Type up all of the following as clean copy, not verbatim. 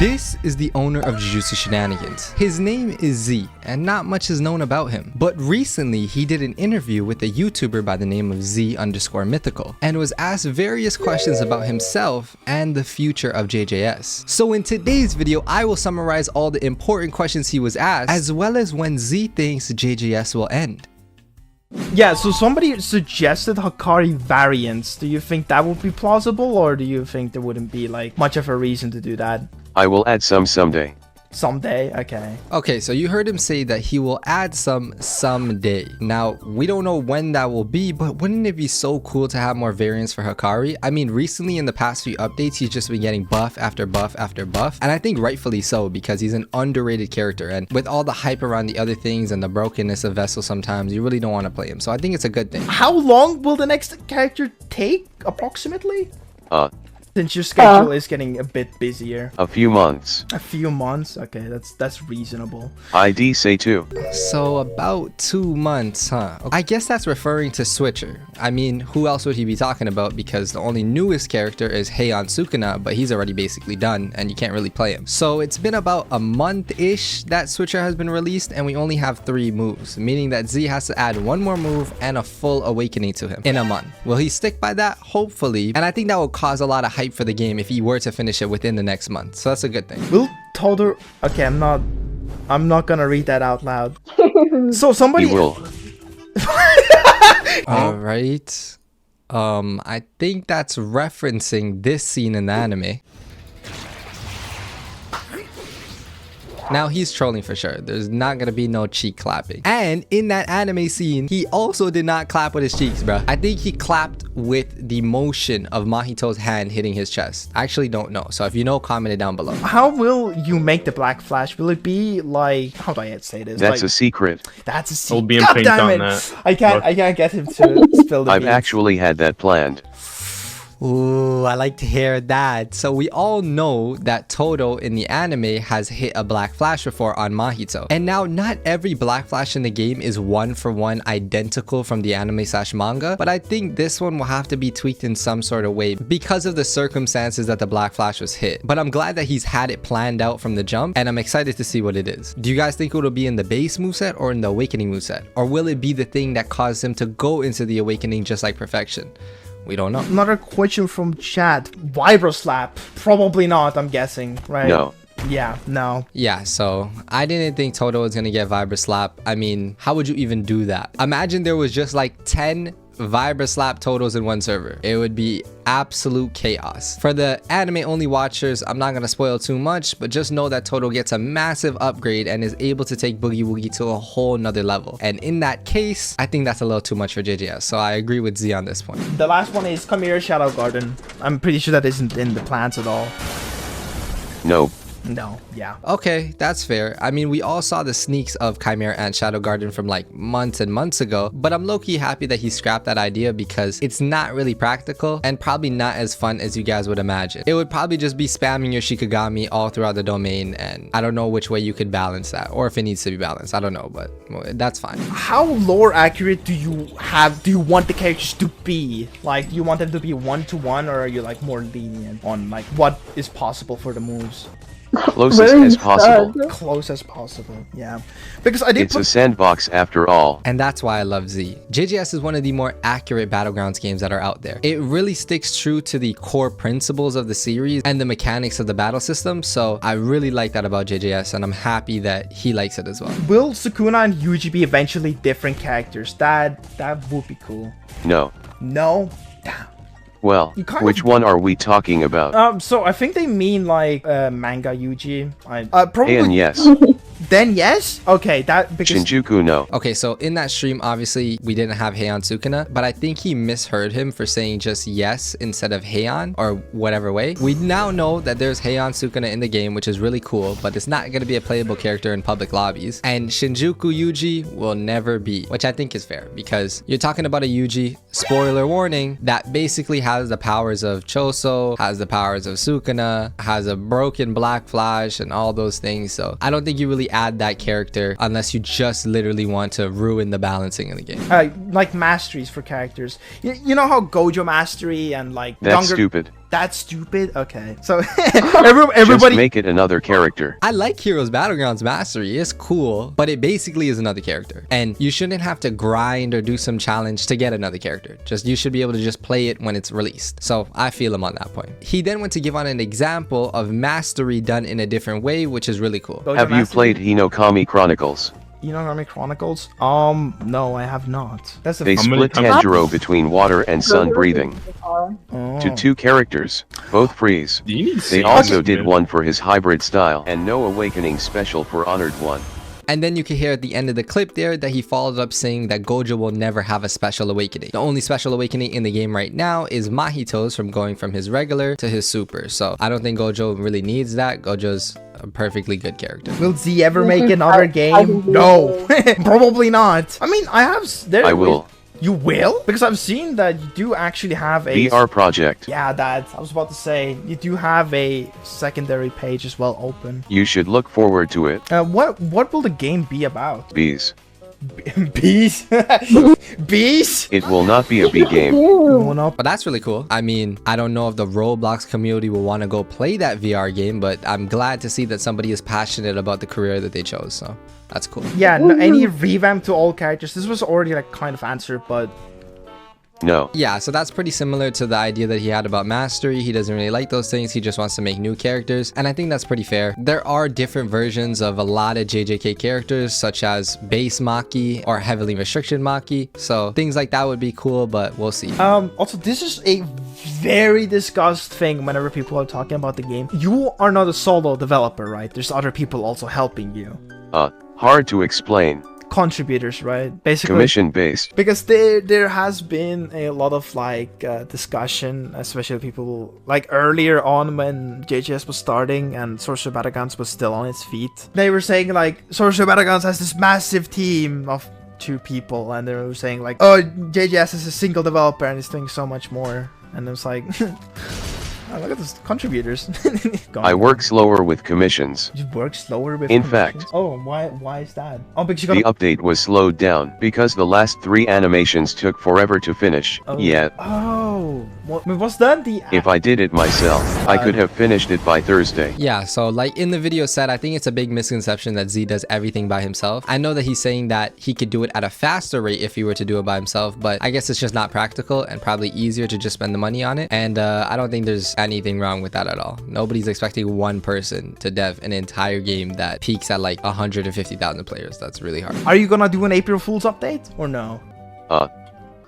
This is the owner of Jujutsu Shenanigans. His name is Z, and not much is known about him. But recently, he did an interview with a YouTuber by the name of Z_mythical, and was asked various questions about himself and the future of JJS. So in today's video, I will summarize all the important questions he was asked, as well as when Z thinks JJS will end. Yeah, so somebody suggested Hakari variants. Do you think that would be plausible, or do you think there wouldn't be like much of a reason to do that? I will add some someday. Someday? Okay. Okay, so you heard him say that he will add some someday. Now, we don't know when that will be, but wouldn't it be so cool to have more variants for Hakari? I mean, recently in the past few updates, he's just been getting buff after buff after buff, and I think rightfully so, because he's an underrated character, and with all the hype around the other things and the brokenness of Vessel sometimes, you really don't want to play him, so I think it's a good thing. How long will the next character take, approximately? Since your schedule is getting a bit busier. A few months. A few months? Okay, that's reasonable. I'd say 2. So about 2 months, huh? I guess that's referring to Switcher. I mean, who else would he be talking about? Because the only newest character is Sukuna, but he's already basically done and you can't really play him. So it's been about a month-ish that Switcher has been released and we only have 3 moves, meaning that Z has to add 1 more move and a full awakening to him in a month. Will he stick by that? Hopefully. And I think that will cause a lot of hype for the game if he were to finish it within the next month, so that's a good thing. Will Todo... Okay, I'm not gonna read that out loud. So somebody... He will. All right. I think that's referencing this scene in the anime. Now he's trolling for sure. There's not gonna be no cheek clapping. And in that anime scene, he also did not clap with his cheeks, bro. I think he clapped with the motion of Mahito's hand hitting his chest. I actually don't know. So if you know, comment it down below. How will you make the black flash? Will it be like... How do I say this? That's like, a secret. That's a secret. It'll be in God pink damn on it. that. I can't get him to spill the I've beans. actually had that planned. Ooh, I like to hear that. So we all know that Todo in the anime has hit a black flash before on Mahito. And now not every black flash in the game is 1-for-1 identical from the anime/manga, but I think this one will have to be tweaked in some sort of way because of the circumstances that the black flash was hit. But I'm glad that he's had it planned out from the jump, and I'm excited to see what it is. Do you guys think it'll be in the base moveset or in the awakening moveset? Or will it be the thing that caused him to go into the awakening just like perfection? We don't know. Another question from chat. Vibraslap? Probably not, I'm guessing, right? No. Yeah, no. Yeah, so I didn't think Todo was gonna get Vibraslap. I mean, how would you even do that? Imagine there was just like 10 Vibraslap Todos in one server. It would be absolute chaos. For the anime only watchers, I'm not gonna spoil too much, but just know that Todo gets a massive upgrade and is able to take Boogie Woogie to a whole nother level. And in that case, I think that's a little too much for JJS. So I agree with Z on this point. The last one is Chimera Shadow Garden. I'm pretty sure that isn't in the plans at all. Nope. No, yeah. Okay, that's fair. I mean, we all saw the sneaks of Chimera and Shadow Garden from like months and months ago, but I'm low-key happy that he scrapped that idea because it's not really practical and probably not as fun as you guys would imagine. It would probably just be spamming your Shikigami all throughout the domain, and I don't know which way you could balance that, or if it needs to be balanced. I don't know, but that's fine. How lore accurate do you want the characters to be? Like, do you want them to be 1-to-1, or are you like more lenient on like what is possible for the moves? Closest as possible. Close as possible, yeah. Because I did It's a sandbox after all. And that's why I love Z. JJS is one of the more accurate Battlegrounds games that are out there. It really sticks true to the core principles of the series and the mechanics of the battle system, so I really like that about JJS, and I'm happy that he likes it as well. Will Sukuna and Yuji be eventually different characters? That would be cool. No. No? Damn. Well, which one are we talking about? So I think they mean like manga Yuji. Probably. And yes. Then yes? Okay, that because Shinjuku no. Okay, so in that stream, obviously, we didn't have Sukuna, but I think he misheard him for saying just yes instead of Heian, or whatever way. We now know that there's Sukuna in the game, which is really cool, but it's not going to be a playable character in public lobbies. And Shinjuku Yuji will never be, which I think is fair, because you're talking about a Yuji, spoiler warning, that basically has the powers of Choso, has the powers of Sukuna, has a broken black flash, and all those things. So I don't think you really add that character unless you just literally want to ruin the balancing in the game. Like masteries for characters. You know how Gojo mastery and like That's stupid. That's stupid. Okay, so everybody just make it another character. I like Heroes Battlegrounds Mastery. It's cool, but it basically is another character. And you shouldn't have to grind or do some challenge to get another character. Just you should be able to just play it when it's released. So I feel him on that point. He then went to give on an example of mastery done in a different way, which is really cool. Have you played Hinokami Chronicles? Hinokami Chronicles? No, I have not. That's They split Tanjiro between water and sun breathing Oh. to 2 characters, both freeze. They also did one for his hybrid style and no awakening special for Honored One. And then you can hear at the end of the clip there that he followed up saying that Gojo will never have a special awakening. The only special awakening in the game right now is Mahito's from going from his regular to his super. So I don't think Gojo really needs that. Gojo's a perfectly good character. Will Z ever make another game? No, probably not. I mean, I will. You will? Because I've seen that you do actually have a VR project. Yeah, I was about to say you do have a secondary page as well open. You should look forward to it. What will the game be about? Bees. Bees? Bees? It will not be a bee game. But that's really cool. I mean, I don't know if the Roblox community will want to go play that VR game, but I'm glad to see that somebody is passionate about the career that they chose. So that's cool. Yeah, no, any revamp to all characters. This was already like kind of answered, but no. Yeah, so that's pretty similar to the idea that he had about mastery. He doesn't really like those things. He just wants to make new characters. And I think that's pretty fair. There are different versions of a lot of JJK characters, such as base Maki or heavily restricted Maki. So things like that would be cool, but we'll see. Also, this is a very discussed thing whenever people are talking about the game. You are not a solo developer, right? There's other people also helping you. Hard to explain. Contributors, right? Basically commission based, because there has been a lot of like discussion, especially people like earlier on when JJS was starting and Sorcerer Battlegrounds was still on its feet. They were saying like Sorcerer Battlegrounds has this massive team of 2 people, and they were saying like, oh, JJS is a single developer and is doing so much more. And it's like oh, look at those contributors. I work slower with commissions. You work slower with In commissions? fact. Oh, why is that? Oh, because the update was slowed down because the last 3 animations took forever to finish. Oh. Yet. Oh. Was that the... If I did it myself, I could have finished it by Thursday. Yeah, so like in the video said, I think it's a big misconception that Z does everything by himself. I know that he's saying that he could do it at a faster rate if he were to do it by himself, but I guess it's just not practical and probably easier to just spend the money on it. And I don't think there's anything wrong with that at all. Nobody's expecting one person to dev an entire game that peaks at like 150,000 players. That's really hard. Are you gonna do an April Fool's update or no?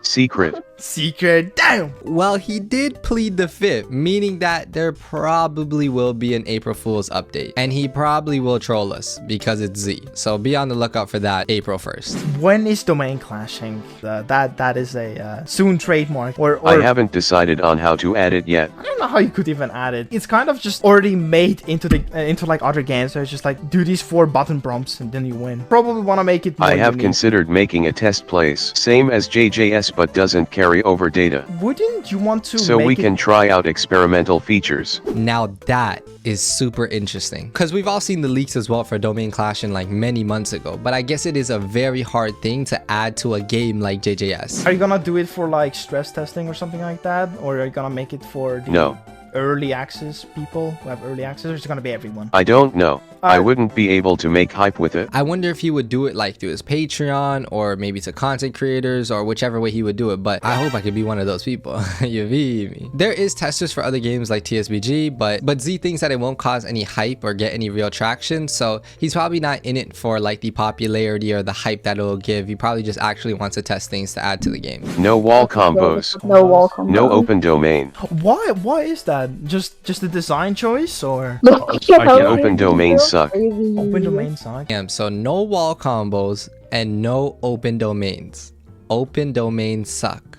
Secret. Damn. Well, he did plead the fifth, meaning that there probably will be an April Fool's update, and he probably will troll us because it's Z. So be on the lookout for that April 1st. When is domain clashing? That is a soon trademark. Or I haven't decided on how to add it yet. I don't know how you could even add it. It's kind of just already made into the into like other games. So it's just like do these 4 button prompts and then you win. Probably want to make it more I have unique. considered making a test place, same as JJS, but doesn't carry over data. Wouldn't you want to so we can try out experimental features? Now that is super interesting because we've all seen the leaks as well for domain clashing like many months ago, but I guess it is a very hard thing to add to a game like JJS. Are you gonna do it for like stress testing or something like that, or are you gonna make it for the early access people who have early access, or is it gonna be everyone? I don't know. I wouldn't be able to make hype with it. I wonder if he would do it like through his Patreon or maybe to content creators or whichever way he would do it, but I hope I could be one of those people. You feel me? There is testers for other games like TSBG, but Z thinks that it won't cause any hype or get any real traction, so he's probably not in it for like the popularity or the hype that it'll give. He probably just actually wants to test things to add to the game. No wall combos. No wall combos. No open domain. Why is that? Just a design choice, or open domain suck. Open domain suck. So no wall combos and no open domains. Open domains suck.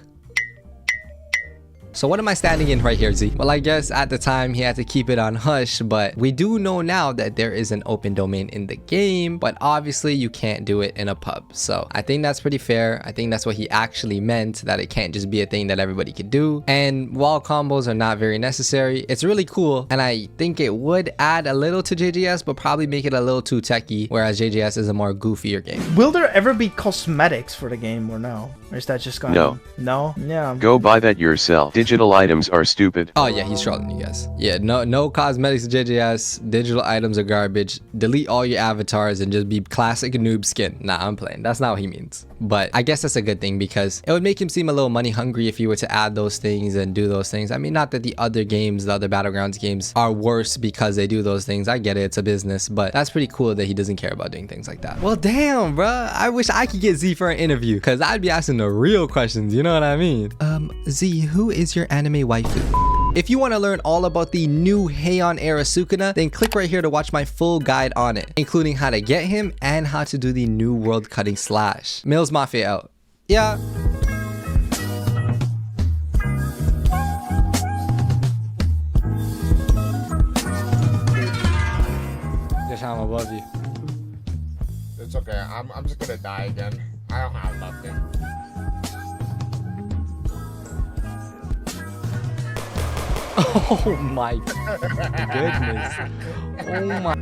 So what am I standing in right here, Z? Well, I guess at the time he had to keep it on hush, but we do know now that there is an open domain in the game, but obviously you can't do it in a pub. So I think that's pretty fair. I think that's what he actually meant, that it can't just be a thing that everybody could do. And wall combos are not very necessary. It's really cool, and I think it would add a little to JJS, but probably make it a little too techy, whereas JJS is a more goofier game. Will there ever be cosmetics for the game or no? Or is that just gonna... No. No? Yeah. Go buy that yourself. Digital items are stupid. Oh yeah, he's trolling you guys. Yeah, no cosmetics in JJS. Digital items are garbage. Delete all your avatars and just be classic noob skin. Nah, I'm playing. That's not what he means. But I guess that's a good thing because it would make him seem a little money hungry if he were to add those things and do those things. I mean, not that the other games, the other Battlegrounds games are worse because they do those things. I get it, it's a business, but that's pretty cool that he doesn't care about doing things like that. Well, damn, bruh. I wish I could get Z for an interview because I'd be asking the real questions. You know what I mean? Z, who is your anime waifu? If you want to learn all about the new Heian era Sukuna, then click right here to watch my full guide on it, including how to get him and how to do the new world cutting slash. Millz Mafia out. Yeah. Just I'm above you. It's okay. I'm just gonna die again. I don't have nothing. Oh my goodness. Oh my.